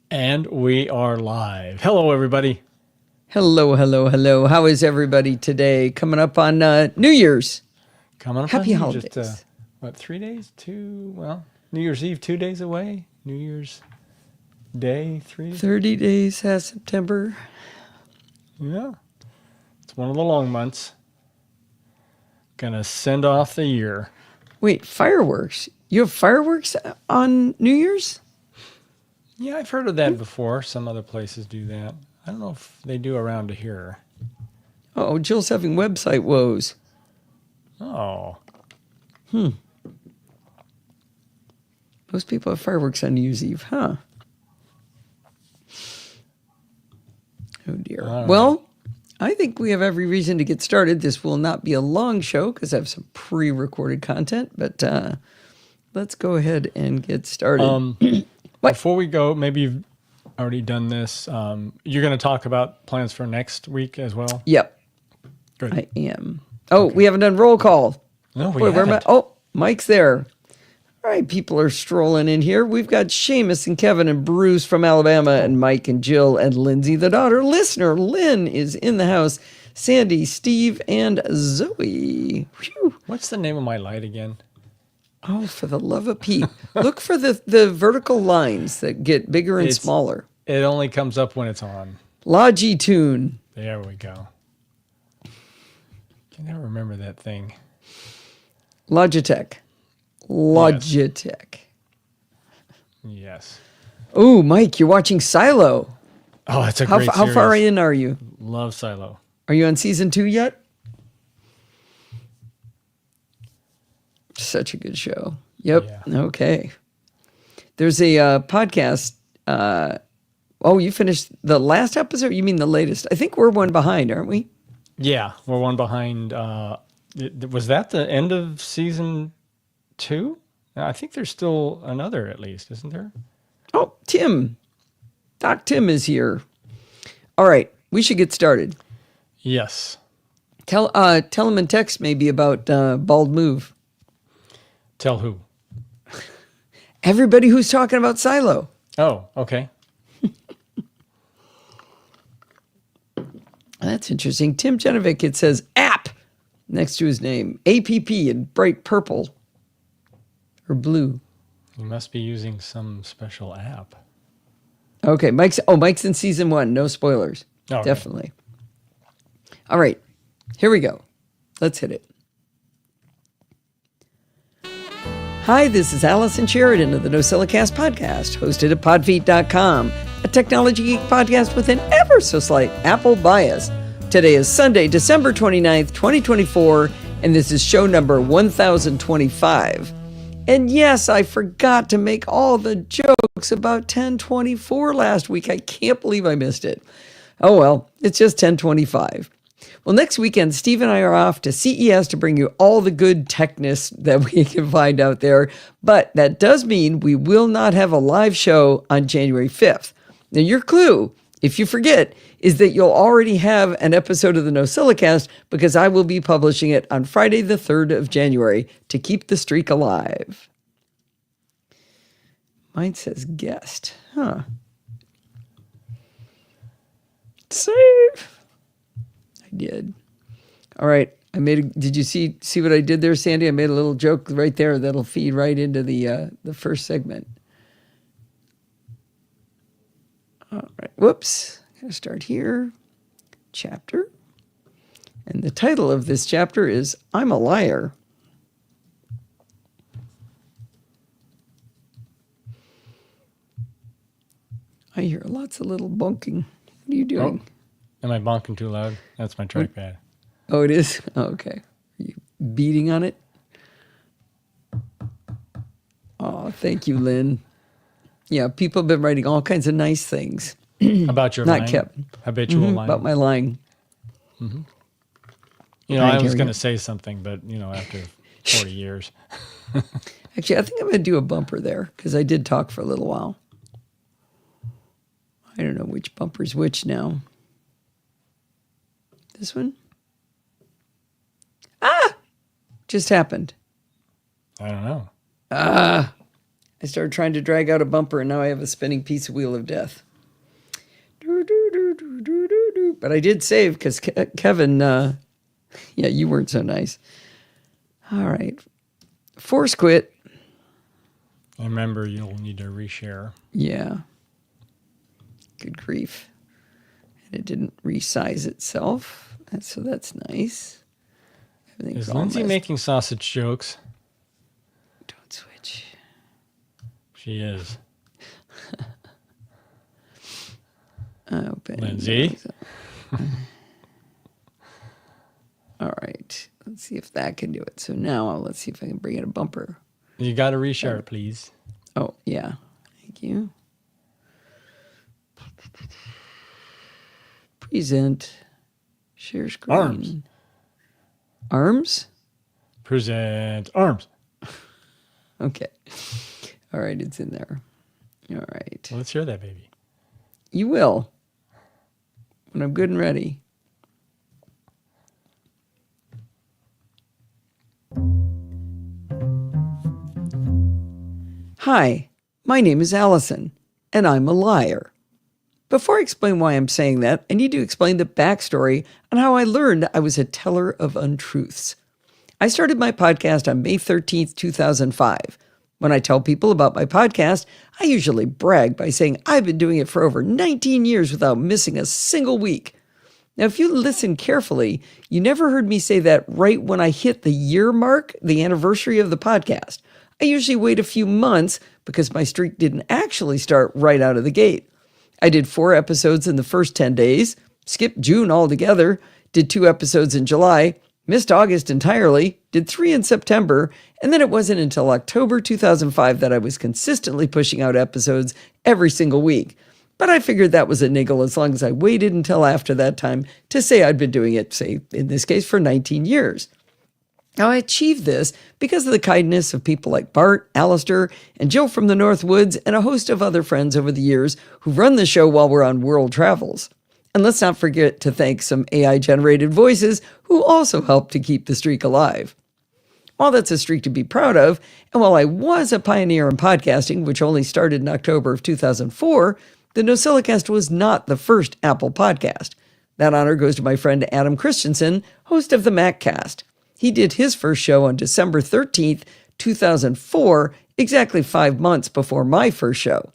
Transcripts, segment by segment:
And we are live. Hello, everybody. Hello, hello, hello. How is everybody today? Coming up on New Year's. Coming up Happy on holidays. just, 3 days? New Year's Eve, 2 days away. New Year's Day, 3. 30 days has September. Yeah. It's one of the long months. Gonna send off the year. Wait, fireworks? You have fireworks on New Year's? Yeah, I've heard of that before. Some other places do that. I don't know if they do around here. Oh, Jill's having website woes. Oh. Most people have fireworks on New Year's Eve, huh? Oh, dear. Well, I think we have every reason to get started. This will not be a long show because I have some pre-recorded content, but let's go ahead and get started. Before we go, maybe you've already done this. You're going to talk about plans for next week as well? Yep. Good. I am. Oh, okay. We haven't done roll call. No, we haven't. Oh, Mike's there. All right, people are strolling in here. We've got Seamus and Kevin and Bruce from Alabama and Mike and Jill and Lindsay, the daughter. Listener Lynn is in the house. Sandy, Steve, and Zoe. Whew. What's the name of my light again? Oh, for the love of Pete. Look for the vertical lines that get bigger and smaller. It only comes up when it's on. Logitune. There we go. Can never remember that thing. Logitech. Yes. Oh, Mike, you're watching Silo. Oh, that's a great series. How far in are you? Love Silo. Are you on season 2 yet? Such a good show. Yep. Yeah. Okay. There's a podcast. You finished the last episode? You mean the latest? I think we're one behind, aren't we? Yeah, we're one behind. Was that the end of season 2? I think there's still another at least, isn't there? Oh, Tim. Doc Tim is here. All right, we should get started. Yes. Tell him in text maybe about Bald Move. Tell who? Everybody who's talking about Silo. Oh, okay. That's interesting. Tim Genovic, it says app next to his name. APP in bright purple or blue. You must be using some special app. Okay, Mike's in season 1. No spoilers. Oh, definitely. Okay. All right, here we go. Let's hit it. Hi, this is Allison Sheridan of the NosillaCast podcast, hosted at podfeet.com, a technology geek podcast with an ever so slight Apple bias. Today is Sunday, December 29th, 2024, and this is show number 1025. And yes, I forgot to make all the jokes about 1024 last week. I can't believe I missed it. Oh well, it's just 1025. Well, next weekend, Steve and I are off to CES to bring you all the good techness that we can find out there. But that does mean we will not have a live show on January 5th. Now, your clue, if you forget, is that you'll already have an episode of the NosillaCast because I will be publishing it on Friday, the 3rd of January to keep the streak alive. Mine says guest. Huh. Save. I did. All right. Did you see what I did there, Sandy? I made a little joke right there that'll feed right into the first segment. All right. Whoops. Gotta start here. Chapter. And the title of this chapter is I'm a Liar. I hear lots of little bonking. What are you doing? Oh. Am I bonking too loud? That's my trackpad. Oh, it is? Oh, okay. Are you beating on it? Oh, thank you, Lynn. Yeah, people have been writing all kinds of nice things. About your Not kept. Habitual lying? About my lying. Mm-hmm. I was going to say something, but, after 40 years. Actually, I think I'm going to do a bumper there because I did talk for a little while. I don't know which bumper's which now. This one? Just happened. I don't know. I started trying to drag out a bumper, and now I have a spinning pizza wheel of death. But I did save because Kevin, yeah, you weren't so nice. All right. Force quit. And remember, you'll need to reshare. Yeah. Good grief. And it didn't resize itself. So that's nice. Is Lindsay making sausage jokes? Don't switch. She is. Open. Lindsay? All right. Let's see if that can do it. So now let's see if I can bring in a bumper. You got to reshare it, please. Oh, yeah. Thank you. Present. Share screen. Arms. Arms? Present arms. Okay. All right, it's in there. All right. Let's hear that, baby. You will. When I'm good and ready. Hi, my name is Allison, and I'm a liar. Before I explain why I'm saying that, I need to explain the backstory on how I learned I was a teller of untruths. I started my podcast on May 13th, 2005. When I tell people about my podcast, I usually brag by saying I've been doing it for over 19 years without missing a single week. Now, if you listen carefully, you never heard me say that right when I hit the year mark, the anniversary of the podcast. I usually wait a few months because my streak didn't actually start right out of the gate. I did 4 episodes in the first 10 days, skipped June altogether, did 2 episodes in July, missed August entirely, did 3 in September, and then it wasn't until October 2005 that I was consistently pushing out episodes every single week. But I figured that was a niggle as long as I waited until after that time to say I'd been doing it, say, in this case, for 19 years. Now, I achieved this because of the kindness of people like Bart, Alistair, and Jill from the North Woods, and a host of other friends over the years who run the show while we're on world travels. And let's not forget to thank some AI-generated voices who also helped to keep the streak alive. While that's a streak to be proud of, and while I was a pioneer in podcasting, which only started in October of 2004, the NosillaCast was not the first Apple podcast. That honor goes to my friend Adam Christensen, host of the MacCast. He did his first show on December 13th, 2004, exactly 5 months before my first show.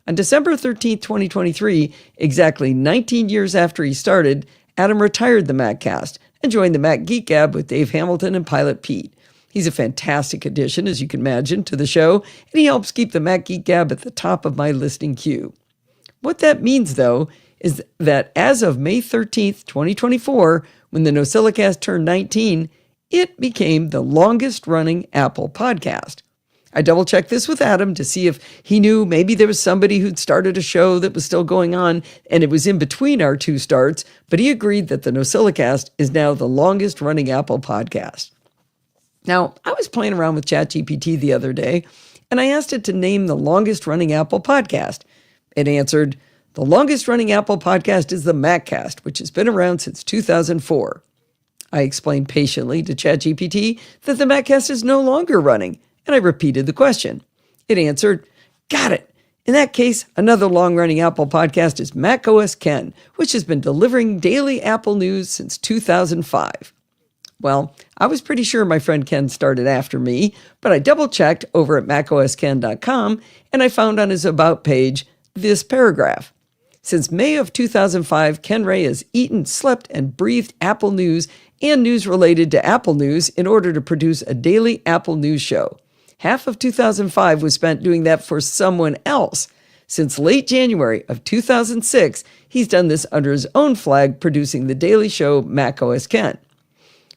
On December 13th, 2023, exactly 19 years after he started, Adam retired the MacCast and joined the Mac Geek Gab with Dave Hamilton and Pilot Pete. He's a fantastic addition, as you can imagine, to the show, and he helps keep the Mac Geek Gab at the top of my listening queue. What that means, though, is that as of May 13th, 2024, when the NosillaCast turned 19, it became the longest-running Apple podcast. I double-checked this with Adam to see if he knew maybe there was somebody who'd started a show that was still going on, and it was in between our 2 starts, but he agreed that the NosillaCast is now the longest-running Apple podcast. Now, I was playing around with ChatGPT the other day, and I asked it to name the longest-running Apple podcast. It answered, the longest-running Apple podcast is the MacCast, which has been around since 2004. I explained patiently to ChatGPT that the MacCast is no longer running, and I repeated the question. It answered, got it. In that case, another long-running Apple podcast is macOS Ken, which has been delivering daily Apple news since 2005. Well, I was pretty sure my friend Ken started after me, but I double-checked over at macosken.com, and I found on his About page this paragraph. Since May of 2005, Ken Ray has eaten, slept, and breathed Apple news and news related to Apple News in order to produce a daily Apple News show. Half of 2005 was spent doing that for someone else. Since late January of 2006, he's done this under his own flag, producing the daily show macOS Ken.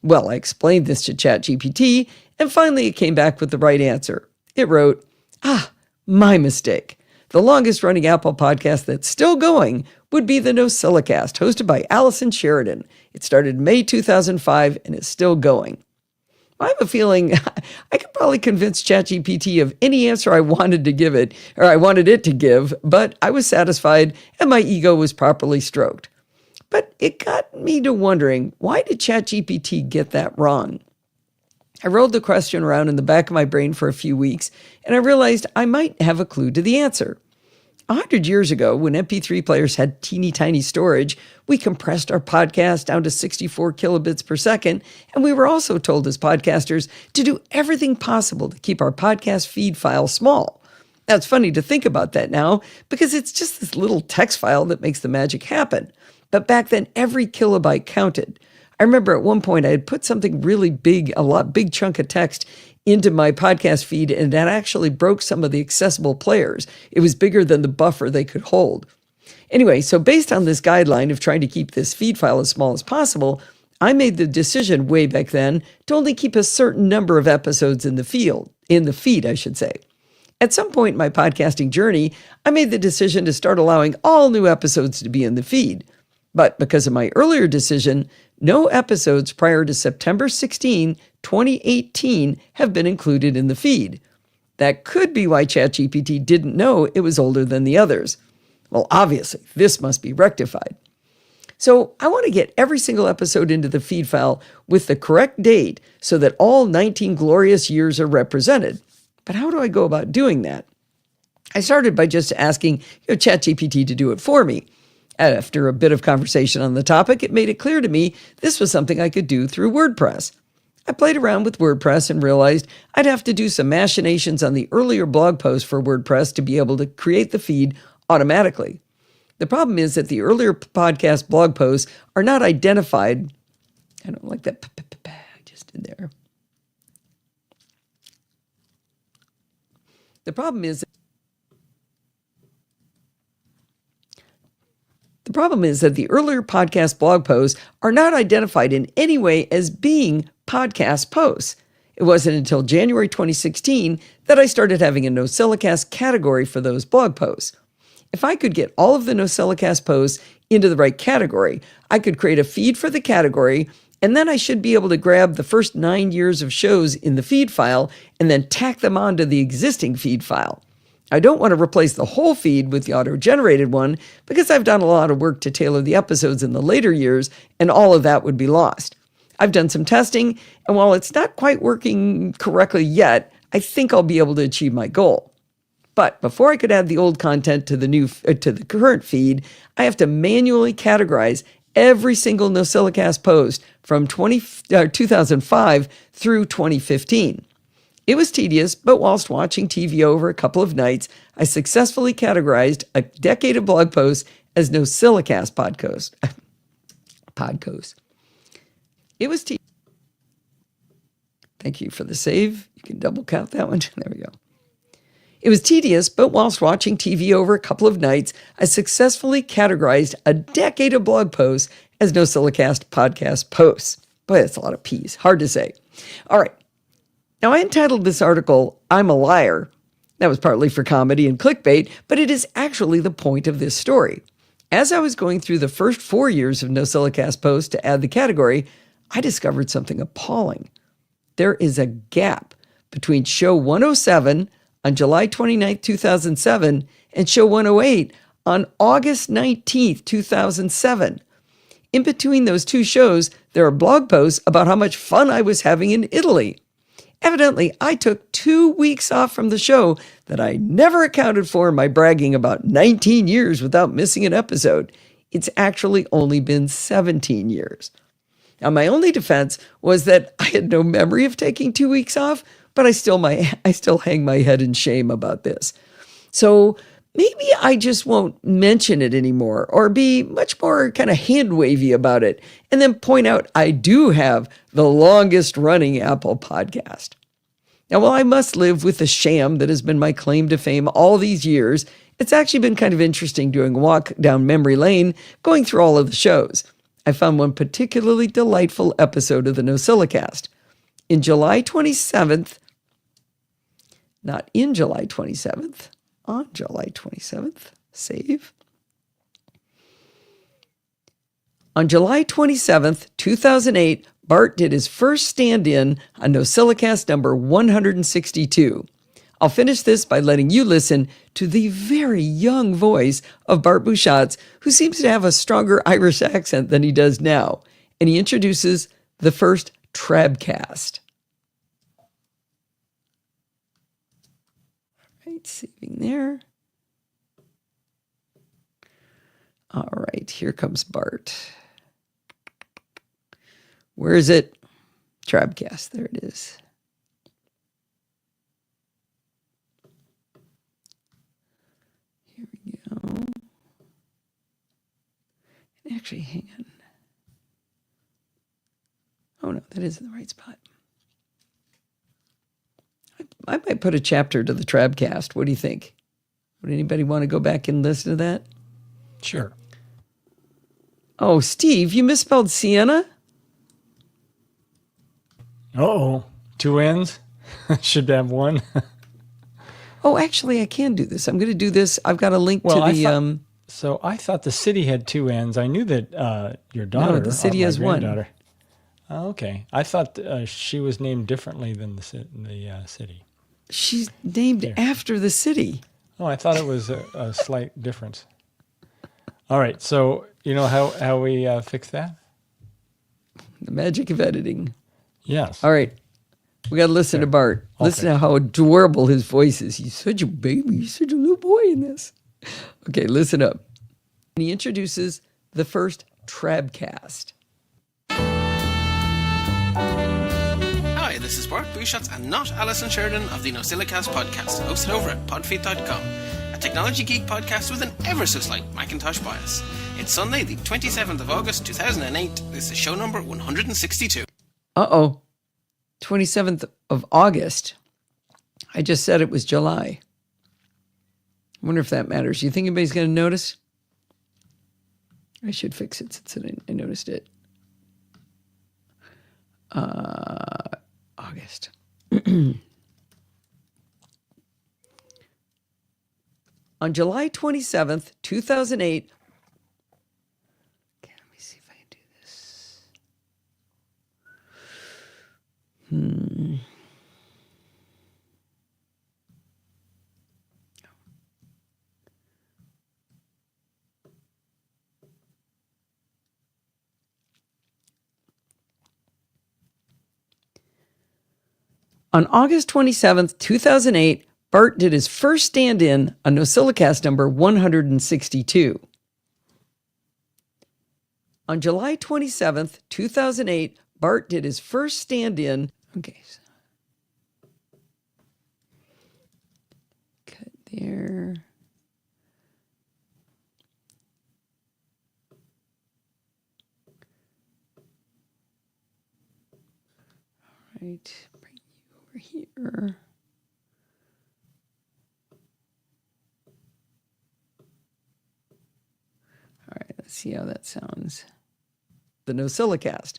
Well, I explained this to ChatGPT, and finally it came back with the right answer. It wrote, my mistake. The longest-running Apple podcast that's still going would be the NosillaCast, hosted by Allison Sheridan. It started May 2005 and is still going. I have a feeling I could probably convince ChatGPT of any answer I wanted to give it, or I wanted it to give, but I was satisfied and my ego was properly stroked. But it got me to wondering, why did ChatGPT get that wrong? I rolled the question around in the back of my brain for a few weeks, and I realized I might have a clue to the answer. 100 years ago, when MP3 players had teeny tiny storage, we compressed our podcast down to 64 kilobits per second, and we were also told as podcasters to do everything possible to keep our podcast feed file small. Now, it's funny to think about that now, because it's just this little text file that makes the magic happen. But back then, every kilobyte counted. I remember at one point I had put something really big, big chunk of text into my podcast feed, and that actually broke some of the accessible players. It was bigger than the buffer they could hold. Anyway, so based on this guideline of trying to keep this feed file as small as possible, I made the decision way back then to only keep a certain number of episodes in the feed, I should say. At some point in my podcasting journey, I made the decision to start allowing all new episodes to be in the feed. But because of my earlier decision, no episodes prior to September 16, 2018 have been included in the feed. That could be why ChatGPT didn't know it was older than the others. Well, obviously, this must be rectified. So I want to get every single episode into the feed file with the correct date so that all 19 glorious years are represented. But how do I go about doing that? I started by just asking ChatGPT to do it for me. After a bit of conversation on the topic, it made it clear to me this was something I could do through WordPress. I played around with WordPress and realized I'd have to do some machinations on the earlier blog post for WordPress to be able to create the feed automatically. The problem is that the earlier podcast blog posts are not identified. I don't like that I just did there. The problem is that the earlier podcast blog posts are not identified in any way as being podcast posts. It wasn't until January 2016 that I started having a NosillaCast category for those blog posts. If I could get all of the NosillaCast posts into the right category, I could create a feed for the category, and then I should be able to grab the first 9 years of shows in the feed file and then tack them onto the existing feed file. I don't want to replace the whole feed with the auto-generated one because I've done a lot of work to tailor the episodes in the later years, and all of that would be lost. I've done some testing, and while it's not quite working correctly yet, I think I'll be able to achieve my goal. But before I could add the old content to the current feed, I have to manually categorize every single NosillaCast post from 2005 through 2015. It was tedious, but whilst watching TV over a couple of nights, I successfully categorized a decade of blog posts as NosillaCast podcasts. It was tedious. Thank you for the save. You can double count that one. There we go. It was tedious, but whilst watching TV over a couple of nights, I successfully categorized a decade of blog posts as NosillaCast podcast posts. Boy, that's a lot of P's. Hard to say. All right. Now, I entitled this article, "I'm a Liar." That was partly for comedy and clickbait, but it is actually the point of this story. As I was going through the first 4 years of NosillaCast posts to add the category, I discovered something appalling. There is a gap between show 107 on July 29th, 2007, and show 108 on August 19th, 2007. In between those two shows, there are blog posts about how much fun I was having in Italy. Evidently, I took 2 weeks off from the show that I never accounted for in my bragging about 19 years without missing an episode. It's actually only been 17 years. Now, my only defense was that I had no memory of taking 2 weeks off, but I still hang my head in shame about this. So maybe I just won't mention it anymore or be much more kind of hand-wavy about it and then point out I do have the longest running Apple podcast. Now, while I must live with the sham that has been my claim to fame all these years, it's actually been kind of interesting doing a walk down memory lane, going through all of the shows. I found one particularly delightful episode of the NosillaCast. On July 27th, save. On July 27th, 2008, Bart did his first stand-in on NosillaCast number 162. I'll finish this by letting you listen to the very young voice of Bart Bouchatz, who seems to have a stronger Irish accent than he does now, and he introduces the first Trabcast. right, saving there. All right, here comes Bart. Where is it? Trabcast, there it is. Here we go. Actually, hang on. Oh no, that is in the right spot. I might put a chapter to the Trabcast. What do you think? Would anybody want to go back and listen to that? Sure. Oh, Steve, you misspelled Sienna? Uh-oh. 2 N's? Should have one. Oh, actually, I can do this. I'm going to do this. I've got a link to the... So I thought the city had 2 N's. I knew that your daughter... No, the city has one. Oh, okay. I thought she was named differently than the city. She's named after the city. Oh, I thought it was a slight difference. All right. So you know how we fix that? The magic of editing. Yes. All right. We got to listen to Bart. Listen to how adorable his voice is. He's such a baby. He's such a little boy in this. Okay, listen up. And he introduces the first Trabcast. Hi, this is Bart Bouchotz and not Alison Sheridan of the NosillaCast podcast, hosted over at podfeet.com, a technology geek podcast with an ever so slight Macintosh bias. It's Sunday, the 27th of August, 2008. This is show number 162. Uh-oh. 27th of August. I just said it was July. I wonder if that matters. You think anybody's going to notice? I should fix it since I noticed it. August. On July 27th, 2008. Okay, let me see if I can do this. On August 27th, 2008, Bart did his first stand-in on NosillaCast number 162. On July 27th, 2008, Bart did his first stand-in. Okay. Cut there. All right. Bring you over here. All right, let's see how that sounds. The NosillaCast.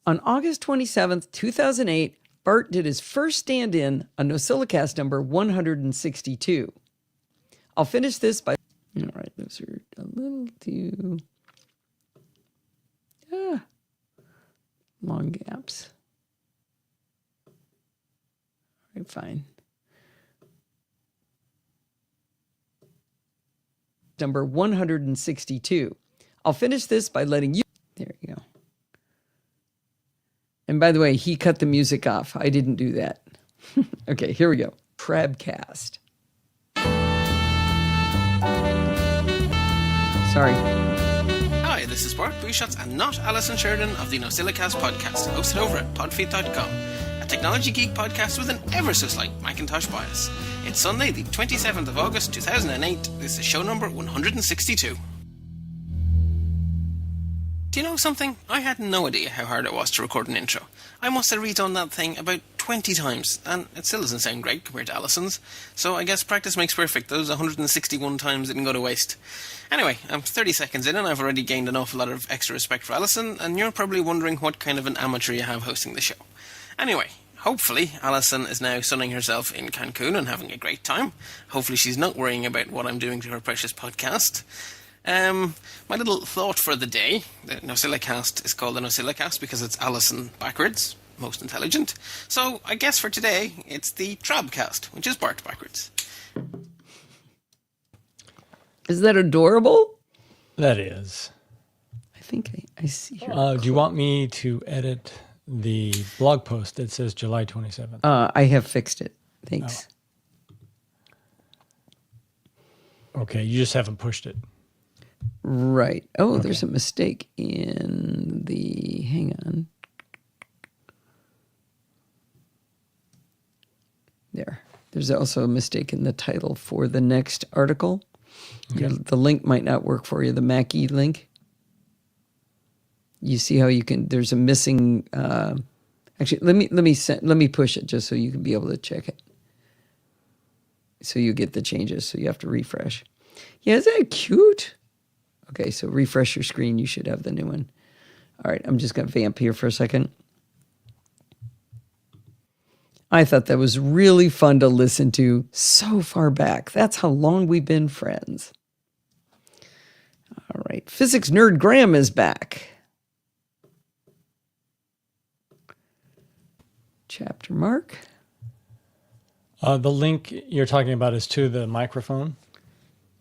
On August 27th, 2008, Bart did his first stand-in on NosillaCast number 162. I'll finish this by... All right, those are a little too... long gaps. All right, fine. Number 162. I'll finish this by letting you... There you go. And by the way, he cut the music off. I didn't do that. Okay, here we go. Trabcast. Sorry. Hi, this is Bart Bouchotz and not Alison Sheridan of the NosillaCast podcast, hosted over at podfeet.com, a technology geek podcast with an ever so slight Macintosh bias. It's Sunday, the 27th of August, 2008. This is show number 162. Do you know something? I had no idea how hard it was to record an intro. I must have redone that thing about 20 times, and it still doesn't sound great compared to Alison's, so I guess practice makes perfect. Those 161 times didn't go to waste. Anyway, I'm 30 seconds in and I've already gained an awful lot of extra respect for Alison, and you're probably wondering what kind of an amateur you have hosting the show. Anyway, hopefully Alison is now sunning herself in Cancun and having a great time. Hopefully she's not worrying about what I'm doing to her precious podcast. My little thought for the day, the NosillaCast is called the NosillaCast because it's Alison backwards, most intelligent. So I guess for today, it's the Trabcast, which is Bart backwards. Is that adorable? That is. I think I see here. Do you want me to edit the blog post that says July 27th? I have fixed it. Thanks. Okay, you just haven't pushed it. Right. Oh, there's a mistake in the, hang on. There. There's also a mistake in the title for the next article. Okay. The link might not work for you, the Mackie link. You see how you can, there's a missing, actually, let me push it just so you can be able to check it. So you get the changes, so you have to refresh. Yeah, isn't that cute? Okay, so refresh your screen. You should have the new one. All right, I'm just going to vamp here for a second. I thought that was really fun to listen to so far back. That's how long we've been friends. All right, physics nerd Graham is back. Chapter mark. The link you're talking about is to the microphone?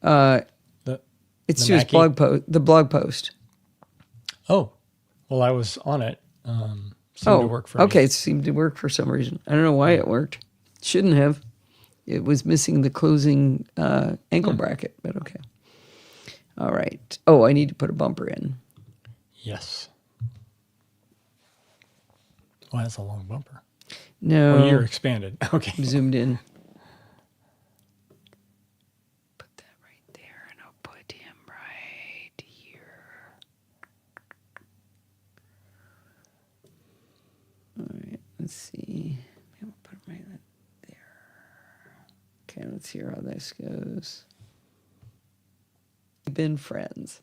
It's The to his Mackie? blog post. Oh, well, I was on it. Seemed to work for me. Okay, it seemed to work for some reason. I don't know why it worked. Shouldn't have. It was missing the closing ankle bracket, but okay. All right. Oh, I need to put a bumper in. Yes. Well, that's a long bumper. No. Oh, you're expanded. Okay. I'm zoomed in. Put that right there, and I'll put him right here. All right, let's see. I'm gonna put him right there. Okay, let's hear how this goes. We've been friends.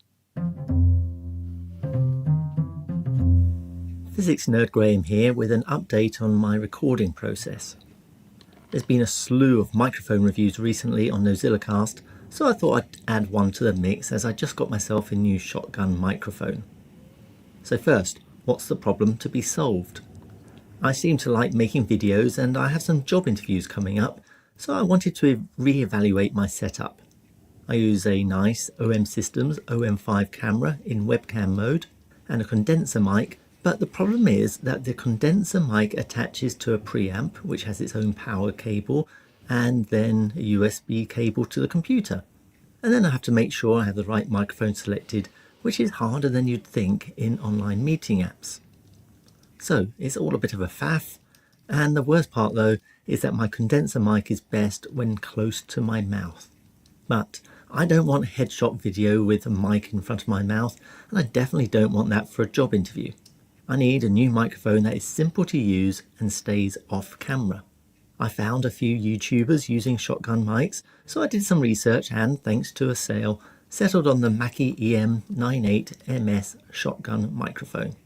Physics Nerd Graham here with an update on my recording process. There's been a slew of microphone reviews recently on NosillaCast, so I thought I'd add one to the mix as I just got myself a new shotgun microphone. So first, what's the problem to be solved? I seem to like making videos and I have some job interviews coming up, so I wanted to re-evaluate my setup. I use a nice OM Systems OM5 camera in webcam mode and a condenser mic. But the problem is that the condenser mic attaches to a preamp, which has its own power cable, and then a USB cable to the computer. And then I have to make sure I have the right microphone selected, which is harder than you'd think in online meeting apps. So it's all a bit of a faff. And the worst part though, is that my condenser mic is best when close to my mouth. But I don't want headshot video with a mic in front of my mouth, and I definitely don't want that for a job interview. I need a new microphone that is simple to use and stays off camera. I found a few YouTubers using shotgun mics, so I did some research and, thanks to a sale, settled on the Mackie EM98MS shotgun microphone.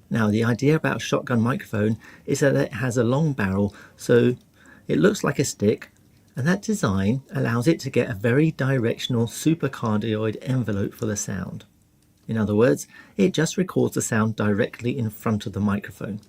Now, the idea about a shotgun microphone is that it has a long barrel, so it looks like a stick, and that design allows it to get a very directional supercardioid envelope for the sound. In other words, it just records the sound directly in front of the microphone.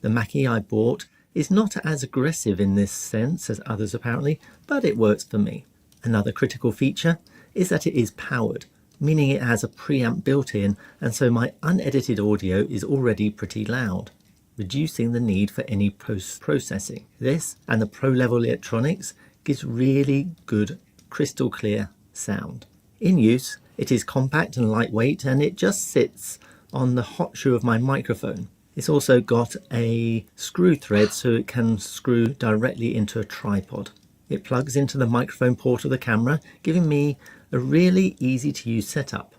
The Mackie I bought is not as aggressive in this sense as others apparently, but it works for me. Another critical feature is that it is powered, meaning it has a preamp built in, and so my unedited audio is already pretty loud, reducing the need for any post-processing. This and the pro-level electronics gives really good crystal clear sound. In use, it is compact and lightweight, and it just sits on the hot shoe of my microphone. It's also got a screw thread so it can screw directly into a tripod. It plugs into the microphone port of the camera, giving me a really easy to use setup.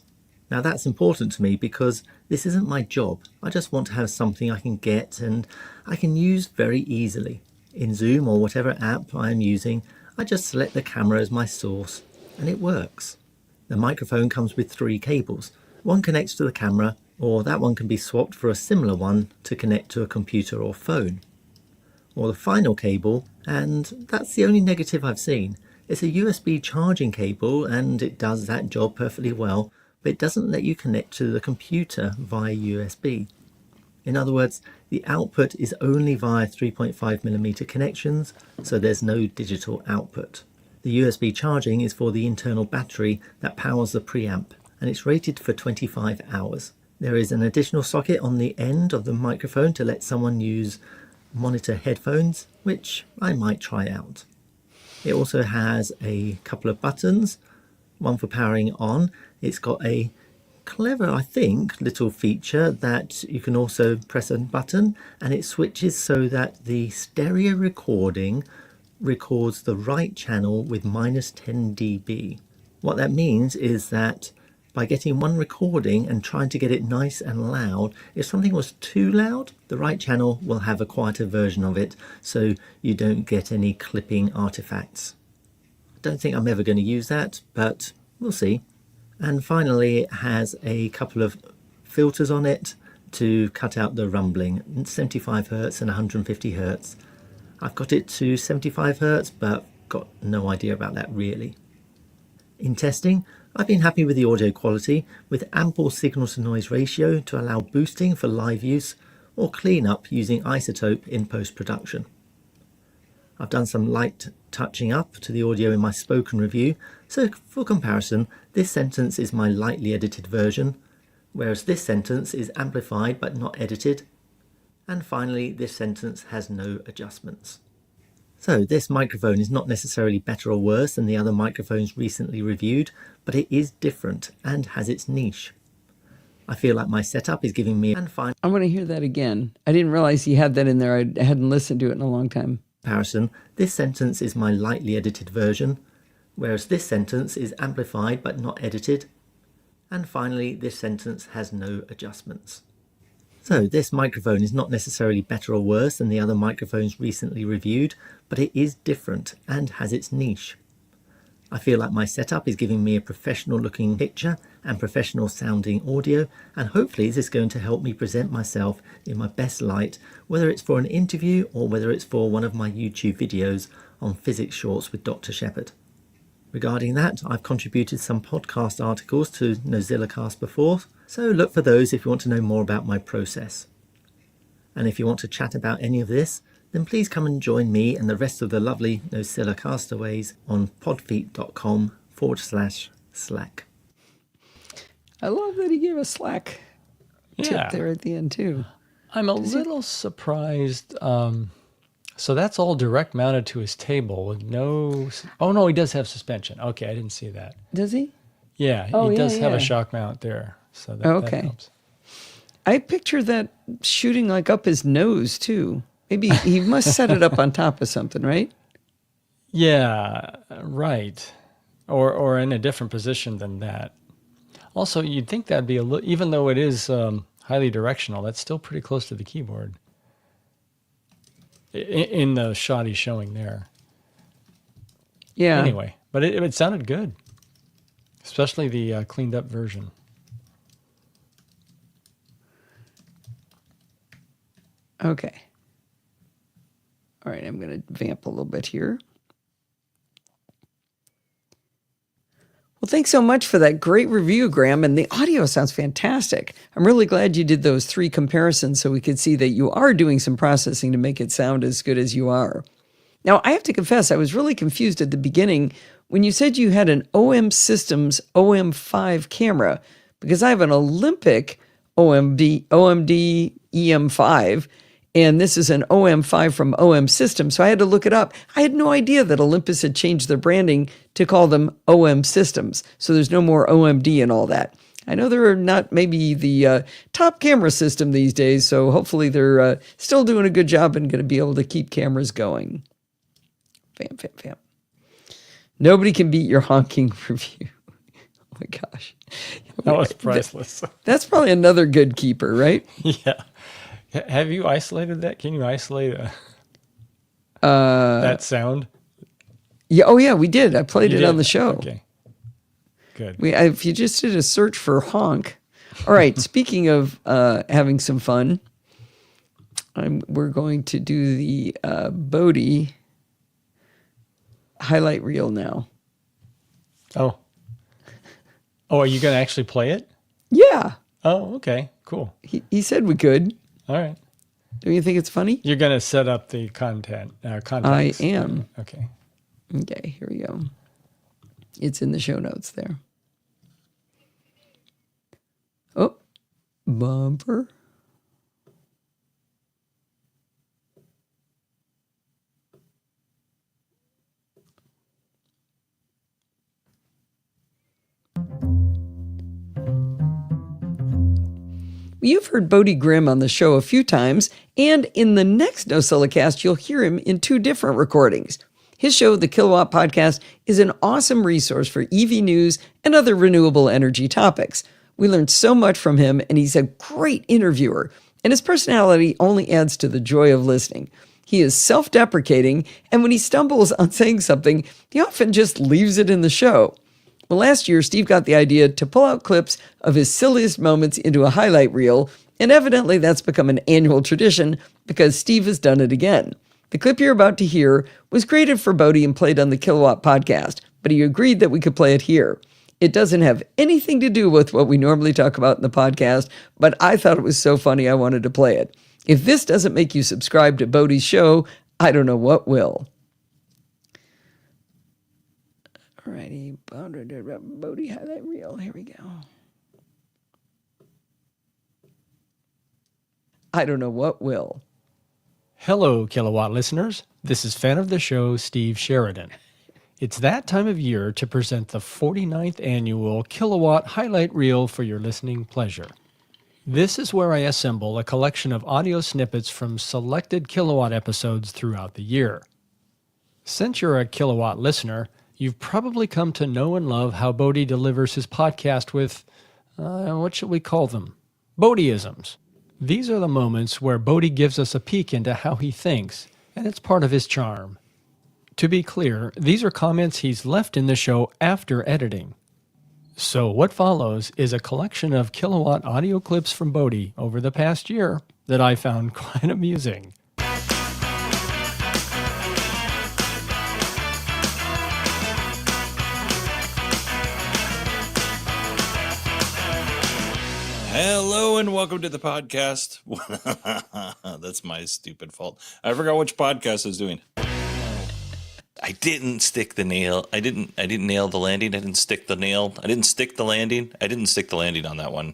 Now that's important to me because this isn't my job. I just want to have something I can get and I can use very easily. In Zoom or whatever app I am using, I just select the camera as my source and it works. The microphone comes with 3 cables. One connects to the camera, or that one can be swapped for a similar one to connect to a computer or phone. Or the final cable, and that's the only negative I've seen, it's a USB charging cable and it does that job perfectly well, but it doesn't let you connect to the computer via USB. In other words, the output is only via 3.5mm connections, so there's no digital output. The USB charging is for the internal battery that powers the preamp, and it's rated for 25 hours. There is an additional socket on the end of the microphone to let someone use monitor headphones, which I might try out. It also has a couple of buttons, one for powering on. It's got a clever, I think, little feature that you can also press a button and it switches so that the stereo recording records the right channel with minus 10 dB. What that means is that by getting one recording and trying to get it nice and loud, if something was too loud, the right channel will have a quieter version of it so you don't get any clipping artifacts. I don't think I'm ever going to use that, but we'll see. And finally, it has a couple of filters on it to cut out the rumbling, 75 Hz and 150 Hz. I've got it to 75 Hz, but got no idea about that really. In testing, I've been happy with the audio quality, with ample signal to noise ratio to allow boosting for live use or cleanup using isotope in post-production. I've done some light touching up to the audio in my spoken review, so for comparison, this sentence is my lightly edited version, whereas this sentence is amplified but not edited. And finally, this sentence has no adjustments. So this microphone is not necessarily better or worse than the other microphones recently reviewed, but it is different and has its niche. I feel like my setup is giving me I want to hear that again. I didn't realize he had that in there. I hadn't listened to it in a long time. Comparison, this sentence is my lightly edited version, whereas this sentence is amplified but not edited. And finally, this sentence has no adjustments. So this microphone is not necessarily better or worse than the other microphones recently reviewed, but it is different and has its niche. I feel like my setup is giving me a professional looking picture and professional sounding audio, and hopefully this is going to help me present myself in my best light, whether it's for an interview or whether it's for one of my YouTube videos on physics shorts with Dr. Shepherd. Regarding that, I've contributed some podcast articles to NosillaCast before, so look for those if you want to know more about my process. And if you want to chat about any of this, then please come and join me and the rest of the lovely Nosilla castaways on podfeet.com/Slack. I love that he gave a Slack tip there at the end too. I'm a little surprised. So that's all direct mounted to his table with no... Oh, no, he does have suspension. Okay, I didn't see that. Does he? Yeah, Oh, he yeah, does have yeah. a shock mount there. So that helps. I picture that shooting like up his nose too. Maybe he must set it up on top of something, right? Yeah, right. Or in a different position than that. Also, you'd think that'd be a little... Even though it is highly directional, that's still pretty close to the keyboard. In the shot he's showing there. Yeah. Anyway, but it sounded good, especially the cleaned up version. Okay. All right, I'm going to vamp a little bit here. Well, thanks so much for that great review, Graham. And the audio sounds fantastic. I'm really glad you did those 3 comparisons so we could see that you are doing some processing to make it sound as good as you are. Now, I have to confess, I was really confused at the beginning when you said you had an OM Systems OM5 camera, because I have an Olympic OMD EM5, and this is an OM5 from OM Systems, so I had to look it up. I had no idea that Olympus had changed their branding to call them OM Systems, so there's no more OMD and all that. I know they're not maybe the top camera system these days, so hopefully they're still doing a good job and going to be able to keep cameras going. Vamp, vamp, vamp. Nobody can beat your honking review. Oh my gosh. That was priceless. That's probably another good keeper, right? Yeah. Have you isolated that? Can you isolate that sound? Yeah. Oh, yeah, we did. I played You it did? on the show. Okay. Good. If you just did a search for honk. All right. Speaking of having some fun, we're going to do the Bodhi highlight reel now. Oh, are you going to actually play it? Yeah. Oh, okay. Cool. He said we could. All right. Do you think it's funny? You're going to set up the content. I Context. am. Okay. Okay, here we go. It's in the show notes there. Oh, bumper. You've heard Bodie Grimm on the show a few times, and in the next NosillaCast, you'll hear him in 2 different recordings. His show, The Kilowatt Podcast, is an awesome resource for EV news and other renewable energy topics. We learned so much from him, and he's a great interviewer, and his personality only adds to the joy of listening. He is self-deprecating, and when he stumbles on saying something, he often just leaves it in the show. Well, last year, Steve got the idea to pull out clips of his silliest moments into a highlight reel, and evidently that's become an annual tradition because Steve has done it again. The clip you're about to hear was created for Bodie and played on the Kilowatt Podcast, but he agreed that we could play it here. It doesn't have anything to do with what we normally talk about in the podcast, but I thought it was so funny I wanted to play it. If this doesn't make you subscribe to Bodie's show, I don't know what will. Alrighty, Bodie highlight reel. Here we go. I don't know what will. Hello, Kilowatt listeners. This is fan of the show, Steve Sheridan. It's that time of year to present the 49th annual Kilowatt highlight reel for your listening pleasure. This is where I assemble a collection of audio snippets from selected Kilowatt episodes throughout the year. Since you're a Kilowatt listener, you've probably come to know and love how Bodie delivers his podcast with, what should we call them? Bodieisms. These are the moments where Bodie gives us a peek into how he thinks, and it's part of his charm. To be clear, these are comments he's left in the show after editing. So what follows is a collection of Kilowatt audio clips from Bodie over the past year that I found quite amusing. Hello and welcome to the podcast. That's my stupid fault. I forgot which podcast I was doing. I didn't stick the nail. I didn't nail the landing. I didn't stick the nail. I didn't stick the landing. I didn't stick the landing on that one.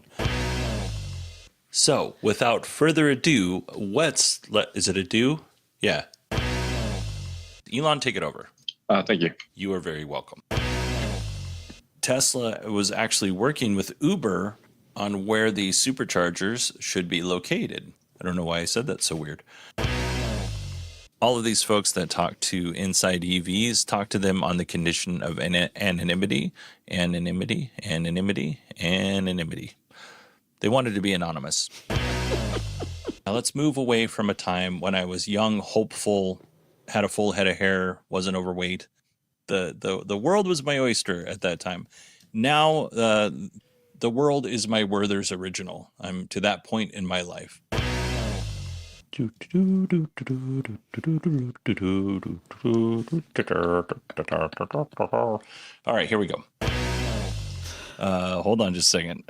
So, without further ado, is it ado? Yeah. Elon, take it over. Thank you. You are very welcome. Tesla was actually working with Uber on where the superchargers should be located. I don't know why I said that so weird. All of these folks that talk to Inside EVs talk to them on the condition of anonymity. They wanted to be anonymous. Now let's move away from a time when I was young, hopeful, had a full head of hair, wasn't overweight. The world was my oyster at that time. Now the world is my Werther's original. I'm to that point in my life. All right, here we go. Hold on just a second.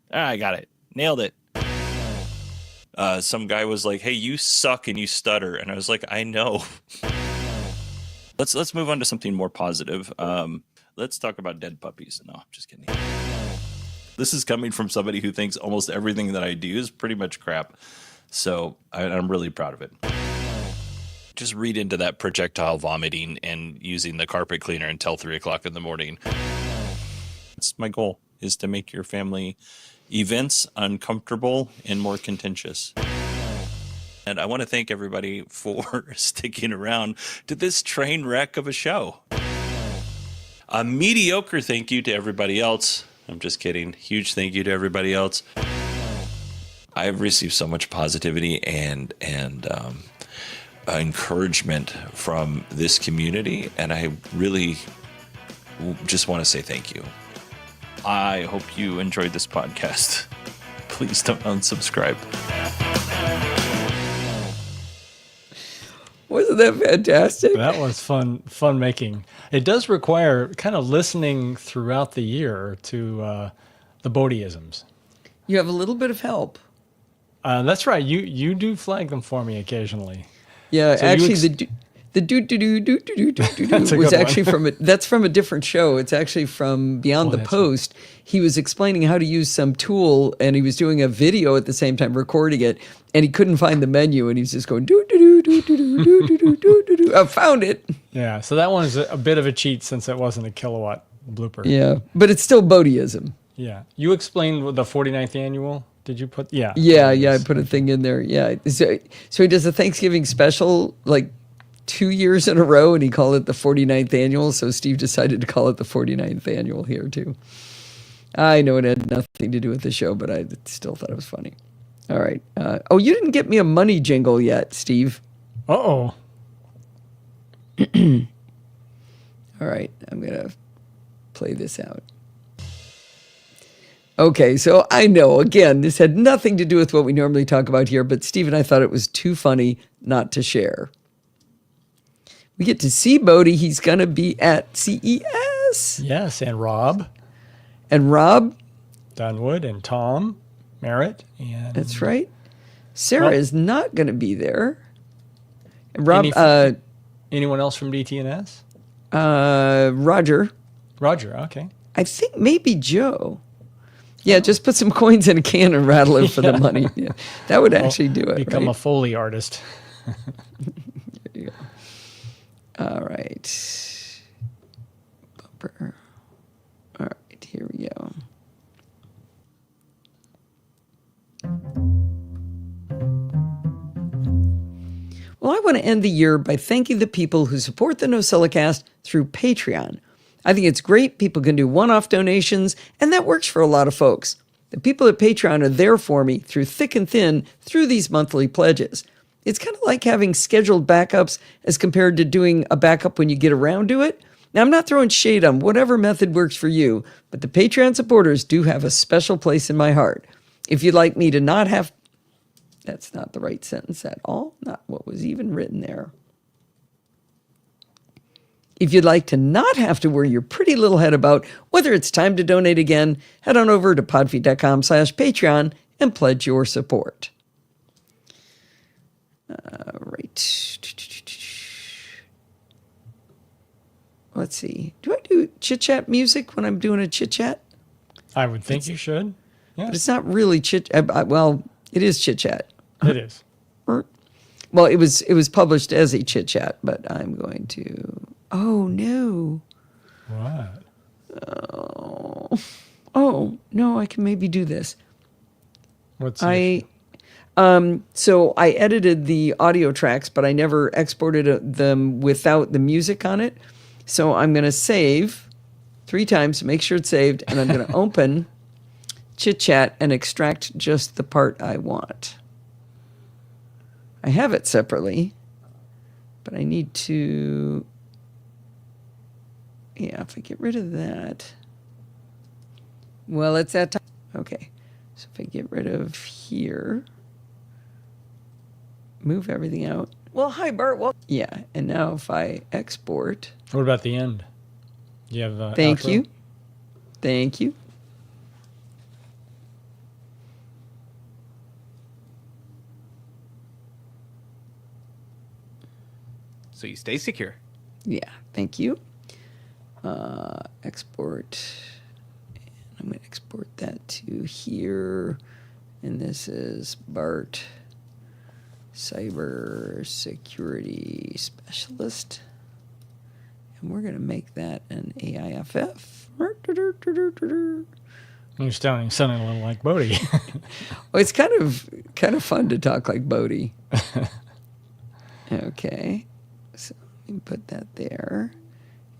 I got it. Nailed it. Some guy was like, "Hey, you suck and you stutter." And I was like, "I know." Let's move on to something more positive. Let's talk about dead puppies. No, I'm just kidding. This is coming from somebody who thinks almost everything that I do is pretty much crap. So I'm really proud of it. Just read into that projectile vomiting and using the carpet cleaner until 3 o'clock in the morning. That's my goal, is to make your family events uncomfortable and more contentious. And I want to thank everybody for sticking around to this train wreck of a show. A mediocre thank you to everybody else. I'm just kidding. Huge thank you to everybody else. I've received so much positivity and encouragement from this community, and I really just want to say thank you. I hope you enjoyed this podcast. Please don't unsubscribe. Wasn't that fantastic? That was fun making. It does require kind of listening throughout the year to the Bodieisms. You have a little bit of help. That's right. You do flag them for me occasionally. Yeah, So actually, the was actually from a different show. It's actually from Beyond the Post. He was explaining how to use some tool, and he was doing a video at the same time, recording it, and he couldn't find the menu, and he was just going I found it. Yeah, so that one is a bit of a cheat since it wasn't a Kilowatt blooper. Yeah, but it's still Bodieism. Yeah. You explained the 49th annual. Did you put? Yeah. Yeah, there it yeah, I is. put a thing in there. Yeah. So he does a Thanksgiving special like 2 years in a row, and he called it the 49th annual. So Steve decided to call it the 49th annual here too. I know it had nothing to do with the show, but I still thought it was funny. All right. Oh, you didn't get me a money jingle yet, Steve. Uh-oh. All right. I'm going to play this out. Okay, so I know, again, this had nothing to do with what we normally talk about here, but Steve and I thought it was too funny not to share. We get to see Bodie. He's going to be at CES. Yes, and Rob And Rob, Dunwood and Tom Merritt. And that's right. Sarah Well- is not going to be there. And Rob, anyone else from DTNS? Roger, Roger, okay. I think maybe Joe. Yeah, just put some coins in a can and rattle it for the money. Yeah, that would actually do it. Become a right? Foley artist. All right. Bumper. All right, here we go. Well, I want to end the year by thanking the people who support the NosillaCast through Patreon. I think it's great. People can do one-off donations, and that works for a lot of folks. The people at Patreon are there for me through thick and thin through these monthly pledges. It's kind of like having scheduled backups as compared to doing a backup when you get around to it. Now, I'm not throwing shade on whatever method works for you, but the Patreon supporters do have a special place in my heart. If you'd like me to not have... That's not the right sentence at all. Not what was even written there. If you'd like to not have to worry your pretty little head about whether it's time to donate again, head on over to podfeet.com/Patreon and pledge your support. Right. Let's see. Do I do chit-chat music when I'm doing a chit-chat? I would think you should. Yeah, But it's not really chit... Well, it is chit-chat. it is. Well, it was published as a chit-chat, but I'm going to... Oh, no. What? Oh, no, I can maybe do this. What's the So I edited the audio tracks, but I never exported them without the music on it. So I'm going to save 3 times to make sure it's saved, and I'm going to open chit-chat and extract just the part I want. I have it separately, but I need to... Yeah, if I get rid of that... Well, it's that time. Okay, so if I get rid of here... Move everything out. Well, hi, Bart. Well, yeah, and now if I export... What about the end? Do you have Thank outro? you. Thank you. So you stay secure. Yeah, thank you. Export. And I'm going to export that to here. And this is Bart, Cyber Security Specialist. And we're going to make that an AIFF. You're sounding a little like Bodie. Well, it's kind of fun to talk like Bodie. Okay. So let me put that there.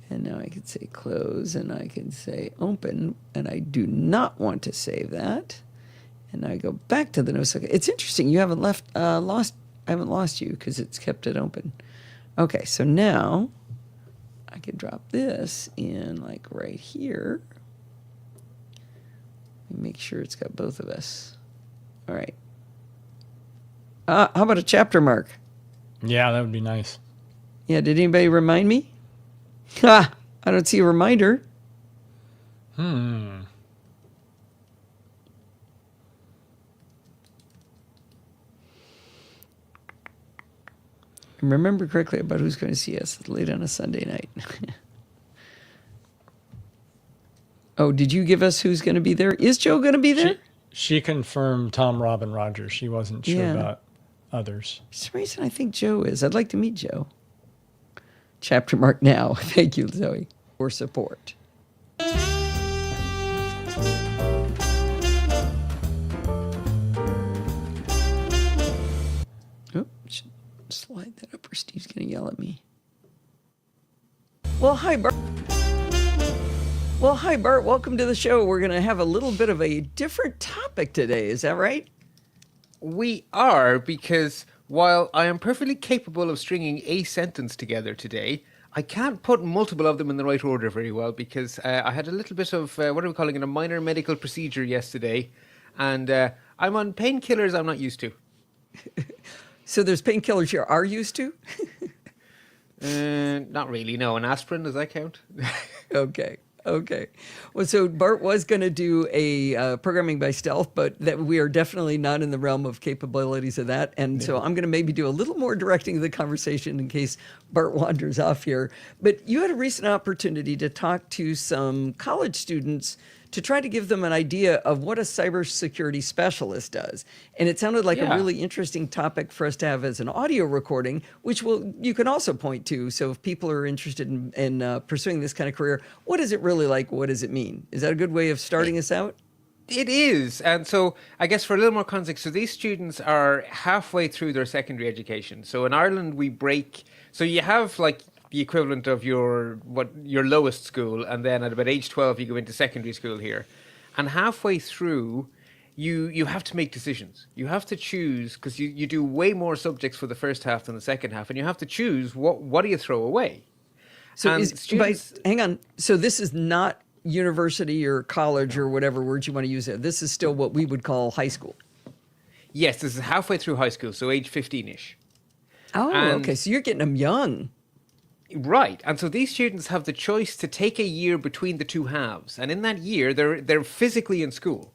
And now I can say close and I can say open. And I do not want to save that. And I go back to the NosillaCast. It's interesting. You haven't lost. I haven't lost you because it's kept it open. Okay. So now I could drop this in like right here. Let me make sure it's got both of us. All right. How about a chapter mark? Yeah, that would be nice. Yeah, did anybody remind me? Ha! I don't see a reminder. Remember correctly about who's going to see us late on a Sunday night. Oh, did you give us who's going to be there? Is Joe going to be there? She confirmed Tom, Rob, and Roger. She wasn't sure Yeah. about others. For some reason, I think Joe is. I'd like to meet Joe. Chapter mark now. Thank you, Zoe, for support. slide that up or Steve's going to yell at me. Well, hi, Bart. Welcome to the show. We're going to have a little bit of a different topic today. Is that right? We are, because while I am perfectly capable of stringing a sentence together today, I can't put multiple of them in the right order very well because I had a little bit of, what are we calling it, a minor medical procedure yesterday. And I'm on painkillers I'm not used to. So there's painkillers you are used to? Not really, no. An aspirin, does that count? Okay. Well, so Bart was going to do a programming by stealth, but that we are definitely not in the realm of capabilities of that. And so I'm going to maybe do a little more directing of the conversation in case Bart wanders off here. But you had a recent opportunity to talk to some college students to try to give them an idea of what a cybersecurity specialist does. And it sounded like a really interesting topic for us to have as an audio recording, which you can also point to. So if people are interested in pursuing this kind of career, what is it really like? What does it mean? Is that a good way of starting us out? It is. And so I guess for a little more context, so these students are halfway through their secondary education. So in Ireland, so you have like the equivalent of your lowest school, and then at about age 12 you go into secondary school here, and halfway through you have to make decisions. You have to choose, because you do way more subjects for the first half than the second half, and you have to choose what do you throw away. So hang on, so this is not university or college or whatever words you want to use there. This is still what we would call high school. Yes, this is halfway through high school, so age 15ish. Okay, so you're getting them young. Right, and so these students have the choice to take a year between the two halves, and in that year they're physically in school,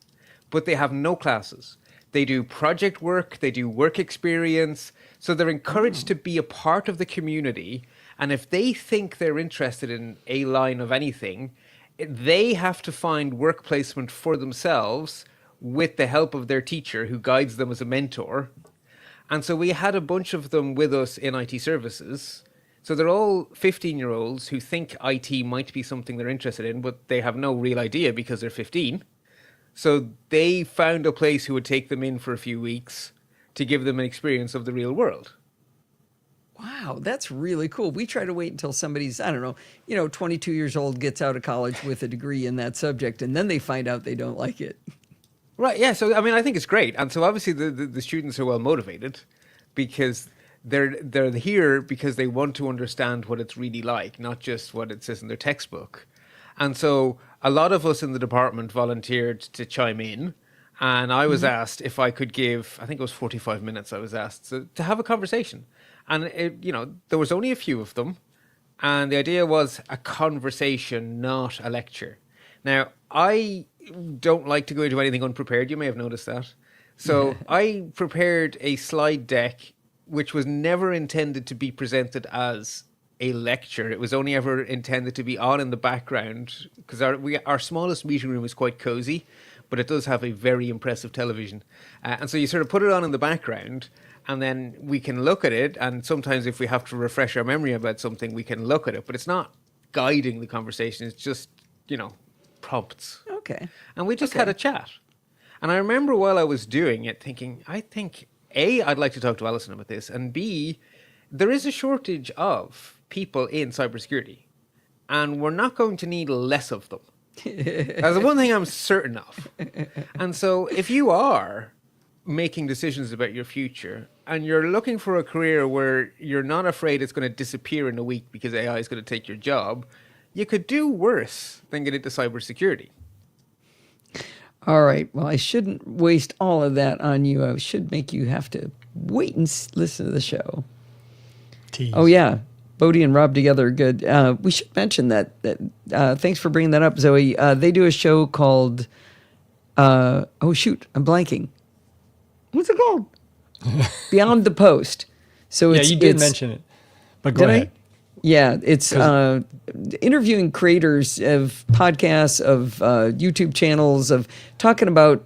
but they have no classes. They do project work, they do work experience, so they're encouraged to be a part of the community, and if they think they're interested in a line of anything, they have to find work placement for themselves with the help of their teacher who guides them as a mentor. And so we had a bunch of them with us in IT services. So they're all 15-year-olds who think IT might be something they're interested in, but they have no real idea because they're 15. So they found a place who would take them in for a few weeks to give them an experience of the real world. Wow, that's really cool. We try to wait until somebody's, 22 years old, gets out of college with a degree in that subject, and then they find out they don't like it. Right, yeah. So, I think it's great. And so obviously the students are well motivated because they're here because they want to understand what it's really like, not just what it says in their textbook. And so a lot of us in the department volunteered to chime in, and I was asked if I could give, I think it was 45 minutes I was asked to have a conversation. And there was only a few of them, and the idea was a conversation, not a lecture. Now, I don't like to go into anything unprepared. You may have noticed that. So I prepared a slide deck which was never intended to be presented as a lecture. It was only ever intended to be on in the background because our smallest meeting room is quite cozy, but it does have a very impressive television. And so you sort of put it on in the background, and then we can look at it. And sometimes if we have to refresh our memory about something, we can look at it. But it's not guiding the conversation. It's just, prompts. Okay. And we just had a chat. And I remember while I was doing it thinking, I think, A, I'd like to talk to Alison about this, and B, there is a shortage of people in cybersecurity, and we're not going to need less of them. That's the one thing I'm certain of. And so if you are making decisions about your future and you're looking for a career where you're not afraid it's going to disappear in a week because AI is going to take your job, you could do worse than get into cybersecurity. All right. Well, I shouldn't waste all of that on you. I should make you have to wait and listen to the show. Tease. Oh, yeah. Bodie and Rob together are good. We should mention that thanks for bringing that up, Zoe. They do a show called, I'm blanking. What's it called? Beyond the Post. So yeah, you did mention it, but go ahead. Yeah, it's interviewing creators of podcasts, of YouTube channels, of talking about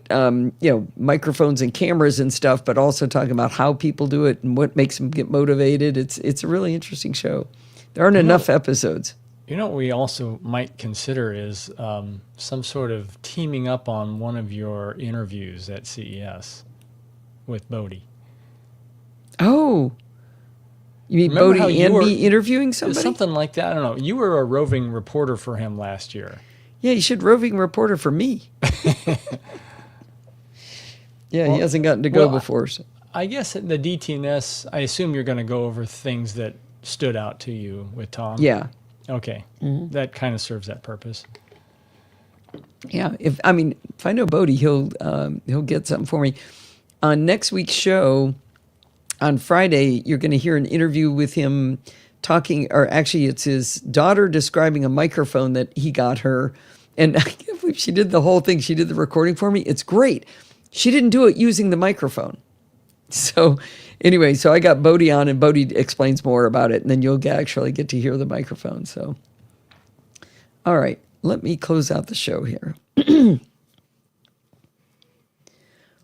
microphones and cameras and stuff, but also talking about how people do it and what makes them get motivated. It's a really interesting show. There aren't enough episodes. What we also might consider is some sort of teaming up on one of your interviews at CES with Bodie. Oh, You mean Remember how Bodie you and were- me interviewing somebody? Something like that. I don't know. You were a roving reporter for him last year. Yeah, you should roving reporter for me. Yeah, he hasn't gotten to go before. So. I guess at the DTNS, I assume you're going to go over things that stood out to you with Tom. Yeah. Okay. That kind of serves that purpose. Yeah, if I know Bodie, he'll get something for me. On next week's show, on Friday, you're going to hear an interview with him talking, or actually, it's his daughter describing a microphone that he got her, and I can't believe she did the whole thing. She did the recording for me. It's great. She didn't do it using the microphone. So anyway, so I got Bodie on, and Bodie explains more about it, and then you'll actually get to hear the microphone. So, all right. Let me close out the show here.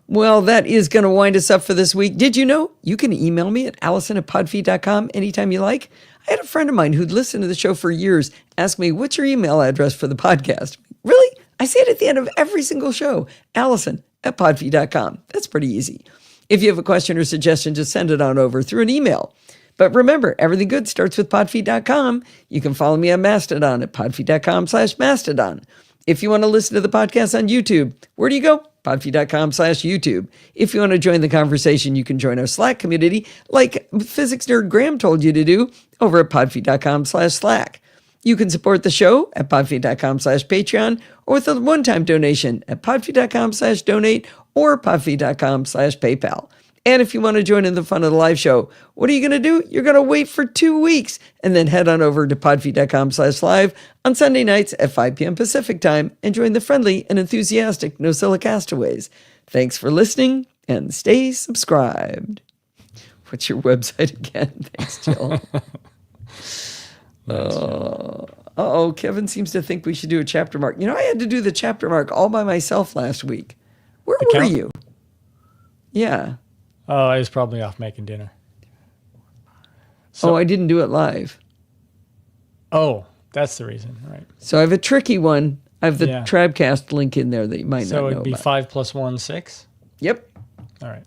Well, that is going to wind us up for this week. Did you know you can email me at allison@podfeed.com anytime you like? I had a friend of mine who'd listened to the show for years ask me, what's your email address for the podcast? Really? I say it at the end of every single show, allison@podfeed.com. That's pretty easy. If you have a question or suggestion, just send it on over through an email. But remember, everything good starts with podfeed.com. You can follow me on Mastodon at podfeed.com/Mastodon. If you want to listen to the podcast on YouTube, where do you go? podfeed.com/YouTube. If you want to join the conversation, you can join our Slack community like physics nerd Graham told you to do over at podfeed.com/Slack. You can support the show at podfeed.com/Patreon or with a one-time donation at podfeed.com/donate or podfeed.com/PayPal. And if you want to join in the fun of the live show, what are you going to do? You're going to wait for 2 weeks and then head on over to podfeed.com/live on Sunday nights at 5 p.m. Pacific time and join the friendly and enthusiastic NosillaCastaways. Thanks for listening and stay subscribed. What's your website again? Thanks, Jill. Kevin seems to think we should do a chapter mark. You know, I had to do the chapter mark all by myself last week. Where were you? Yeah. Oh, I was probably off making dinner. So, I didn't do it live. Oh, that's the reason, right? So I have a tricky one. I have the Trabcast link in there that you might not know So it'd be about. 5 + 1 = 6? Yep. All right.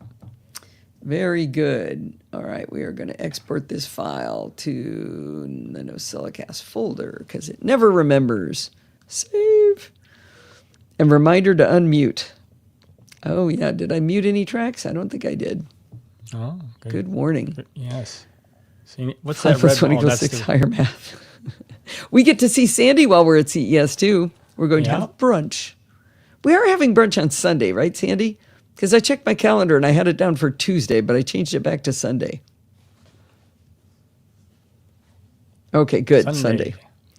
Very good. All right, we are going to export this file to the NosillaCast folder because it never remembers. Save. And reminder to unmute. Oh, yeah. Did I mute any tracks? I don't think I did. Oh, good warning. Yes. See, what's 5 that red? + 1 = 6 higher math. We get to see Sandy while we're at CES, too. We're going to have brunch. We are having brunch on Sunday, right, Sandy? Because I checked my calendar and I had it down for Tuesday, but I changed it back to Sunday. Okay, good. Sunday.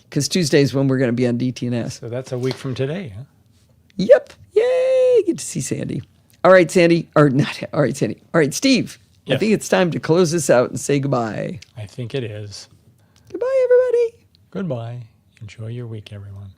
Because Tuesday is when we're going to be on DTNS. So that's a week from today, huh? Yep. Yay. Get to see Sandy. All right, Sandy. Or not. All right, Sandy. All right, Steve. Yes. I think it's time to close this out and say goodbye. I think it is. Goodbye, everybody. Goodbye. Enjoy your week, everyone.